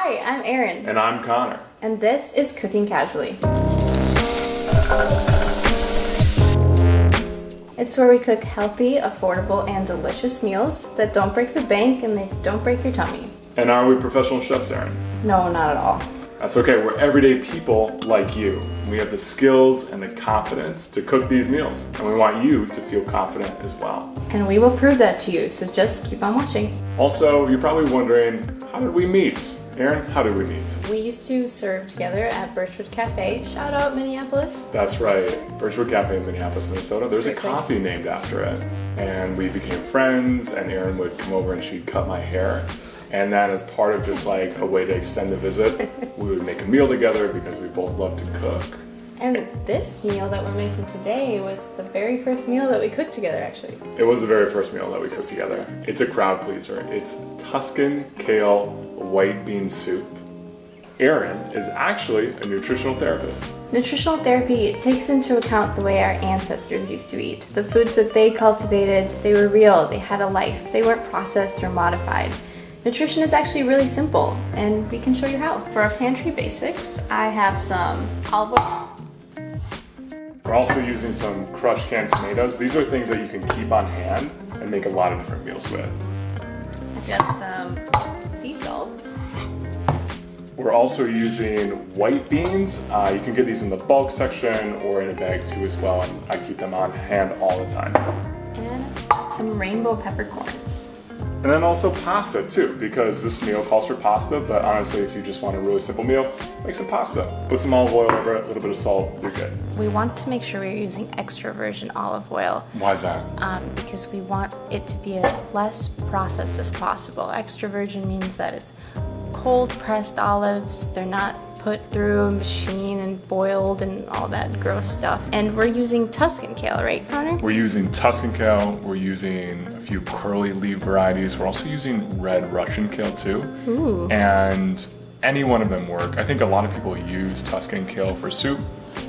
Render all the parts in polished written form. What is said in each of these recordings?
Hi, I'm Erin. And I'm Connor. And this is Cooking Casually. It's where we cook healthy, affordable, and delicious meals that don't break the bank and they don't break your tummy. And are we professional chefs, Erin? No, not at all. That's okay, we're everyday people like you. We have the skills and the confidence to cook these meals, and we want you to feel confident as well. And we will prove that to you, so just keep on watching. Also, you're probably wondering, how did we meet? Erin, how did we meet? We used to serve together at Birchwood Cafe. Shout out Minneapolis. That's right, Birchwood Cafe in Minneapolis, Minnesota. There's a coffee named after it. And we became friends, and Erin would come over and she'd cut my hair. And then as part of just like a way to extend the visit, we would make a meal together because we both love to cook. And this meal that we're making today was the very first meal that we cooked together, actually. It was the very first meal that we cooked together. It's a crowd pleaser. It's Tuscan Kale white bean soup. Erin is actually a nutritional therapist. Nutritional therapy takes into account the way our ancestors used to eat. The foods that they cultivated, they were real, they had a life, they weren't processed or modified. Nutrition is actually really simple, and we can show you how. For our pantry basics, I have some olive oil. We're also using some crushed canned tomatoes. These are things that you can keep on hand and make a lot of different meals with. I've got some sea salt. We're also using white beans. You can get these in the bulk section or in a bag too as well, and I keep them on hand all the time. And I've got some rainbow peppercorns. And then also pasta too, because this meal calls for pasta, but honestly, if you just want a really simple meal, make some pasta. Put some olive oil over it, a little bit of salt, you're good. We want to make sure we're using extra virgin olive oil. Why is that? Because we want it to be as less processed as possible. Extra virgin means that it's cold pressed olives. They're not put through a machine and boiled and all that gross stuff. And we're using Tuscan kale, right, Connor? We're using Tuscan kale. We're using a few curly leaf varieties. We're also using red Russian kale too. Ooh. And any one of them work. I think a lot of people use Tuscan kale for soup.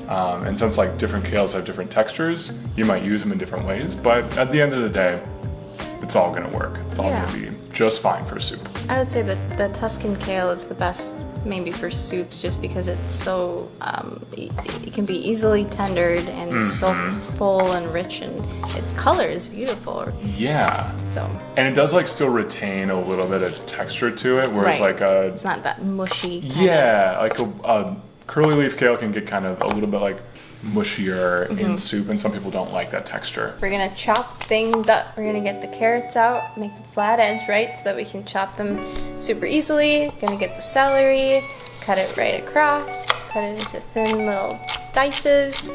And since like different kales have different textures, you might use them in different ways. But at the end of the day, it's all gonna work. It's all gonna be just fine for soup. I would say that the Tuscan kale is the best maybe for soups just because it's so, it can be easily tendered and it's so full and rich and its color is beautiful. Yeah. So. And it does like still retain a little bit of texture to it, whereas like it's not that mushy kind of. Like a curly leaf kale can get kind of a little bit like mushier in soup, and some people don't like that texture. We're gonna chop things up. We're gonna get the carrots out, make the flat edge right so that we can chop them super easily. Gonna get the celery, cut it right across, cut it into thin little dices.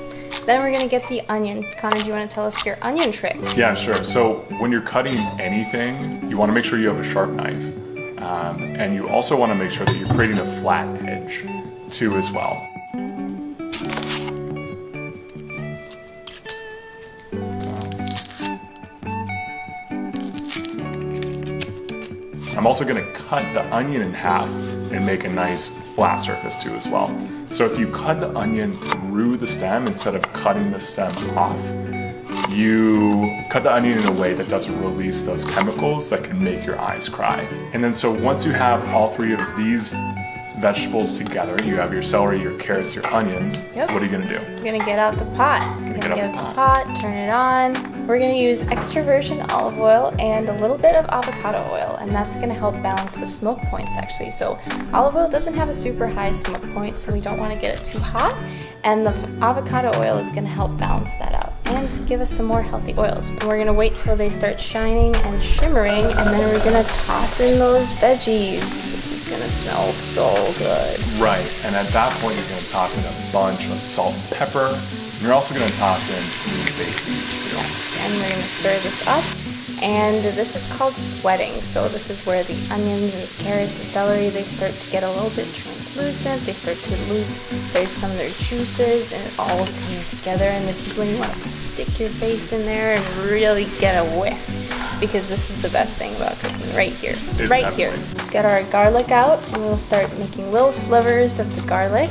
Then we're gonna get the onion. Connor, do you wanna tell us your onion trick? Yeah, sure. So when you're cutting anything, you wanna make sure you have a sharp knife. And you also wanna make sure that you're creating a flat edge too as well. I'm also gonna cut the onion in half and make a nice flat surface too as well. So if you cut the onion through the stem instead of cutting the stem off, you cut the onion in a way that doesn't release those chemicals that can make your eyes cry. And then so once you have all three of these vegetables together, you have your celery, your carrots, your onions, what are you gonna do? We're gonna get out the pot. We're gonna get out the pot, turn it on. We're gonna use extra virgin olive oil and a little bit of avocado oil, and that's gonna help balance the smoke points actually. So olive oil doesn't have a super high smoke point, so we don't wanna get it too hot, and the avocado oil is gonna help balance that out and give us some more healthy oils. And we're gonna wait till they start shining and shimmering, and then we're gonna toss in those veggies. This is gonna smell so good. Right, and at that point you're gonna toss in a bunch of salt and pepper. And you're also gonna toss in green baked beans too. Yes, and we're gonna stir this up. And this is called sweating. So this is where the onions and the carrots and celery, they start to get a little bit translucent. They start to lose some of their juices, and it all is coming together. And this is when you want to stick your face in there and really get a whiff, because this is the best thing about cooking right here. It's right here. Let's get our garlic out, and we'll start making little slivers of the garlic.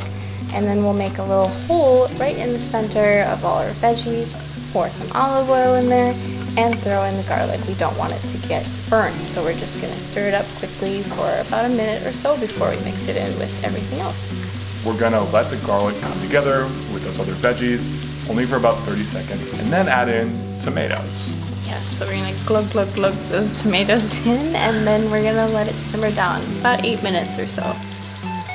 And then we'll make a little hole right in the center of all our veggies. Pour some olive oil in there, and throw in the garlic. We don't want it to get burnt, so we're just gonna stir it up quickly for about a minute or so before we mix it in with everything else. We're gonna let the garlic come together with those other veggies, only for about 30 seconds, and then add in tomatoes. Yes, so we're gonna glug those tomatoes in, and then we're gonna let it simmer down about 8 minutes or so.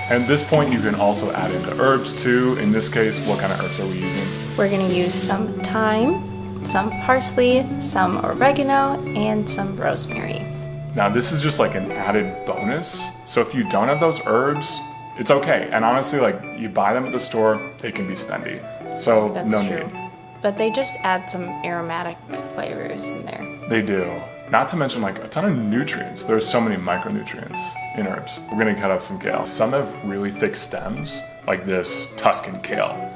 At this point, you can also add in the herbs too. In this case, what kind of herbs are we using? We're gonna use some thyme, some parsley, some oregano, and some rosemary. Now, this is just like an added bonus. So if you don't have those herbs, it's okay. And honestly, like you buy them at the store, they can be spendy. So That's no true. need. But they just add some aromatic flavors in there. They do. Not to mention like a ton of nutrients. There's so many micronutrients in herbs. We're gonna cut up some kale. Some have really thick stems, like this Tuscan kale.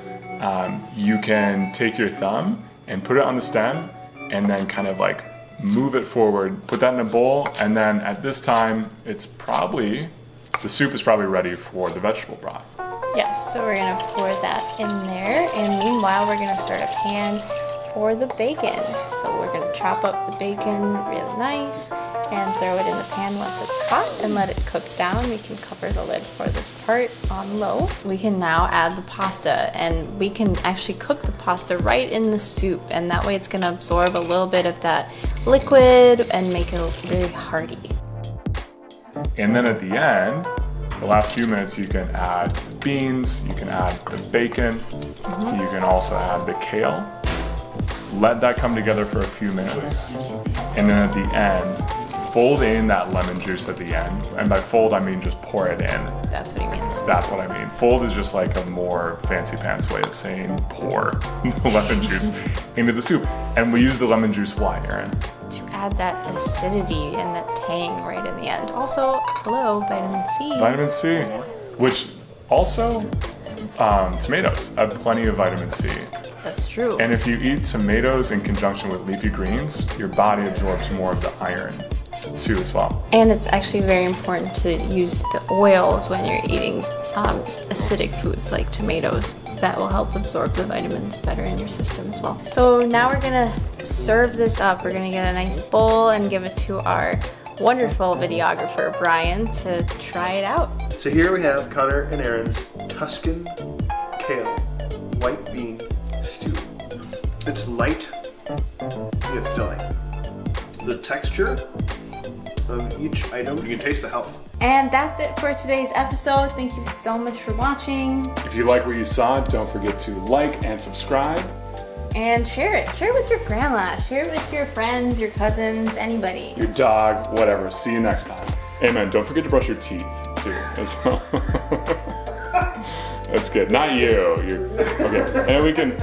You can take your thumb and put it on the stem and then kind of like move it forward, put that in a bowl, and then at this time, the soup is probably ready for the vegetable broth. Yes, so we're gonna pour that in there, and meanwhile we're gonna start a pan for the bacon. So we're gonna chop up the bacon really nice and throw it in the pan once it's hot and let it cook down. We can cover the lid for this part on low. We can now add the pasta, and we can actually cook the pasta right in the soup, and that way it's gonna absorb a little bit of that liquid and make it very hearty. And then at the end, the last few minutes, you can add the beans, you can add the bacon, you can also add the kale. Let that come together for a few minutes. And then at the end, fold in that lemon juice at the end. And by fold, I mean just pour it in. That's what he means. That's what I mean. Fold is just like a more fancy pants way of saying pour the lemon juice into the soup. And we use the lemon juice, why, Erin? To add that acidity and that tang right in the end. Also, hello, vitamin C. Vitamin C, which also tomatoes have plenty of vitamin C. That's true. And if you eat tomatoes in conjunction with leafy greens, your body absorbs more of the iron too as well. And it's actually very important to use the oils when you're eating acidic foods like tomatoes. That will help absorb the vitamins better in your system as well. So now we're gonna serve this up. We're gonna get a nice bowl and give it to our wonderful videographer, Brian, to try it out. So here we have Connor and Erin's Tuscan Kale White Bean Stew. It's light yet filling. The texture of each item, you can taste the health. And that's it for today's episode. Thank you so much for watching. If you like what you saw, don't forget to like and subscribe. And share it. Share it with your grandma. Share it with your friends, your cousins, anybody. Your dog, whatever. See you next time. Amen. Don't forget to brush your teeth too as well. That's good. Not you. Okay. And we can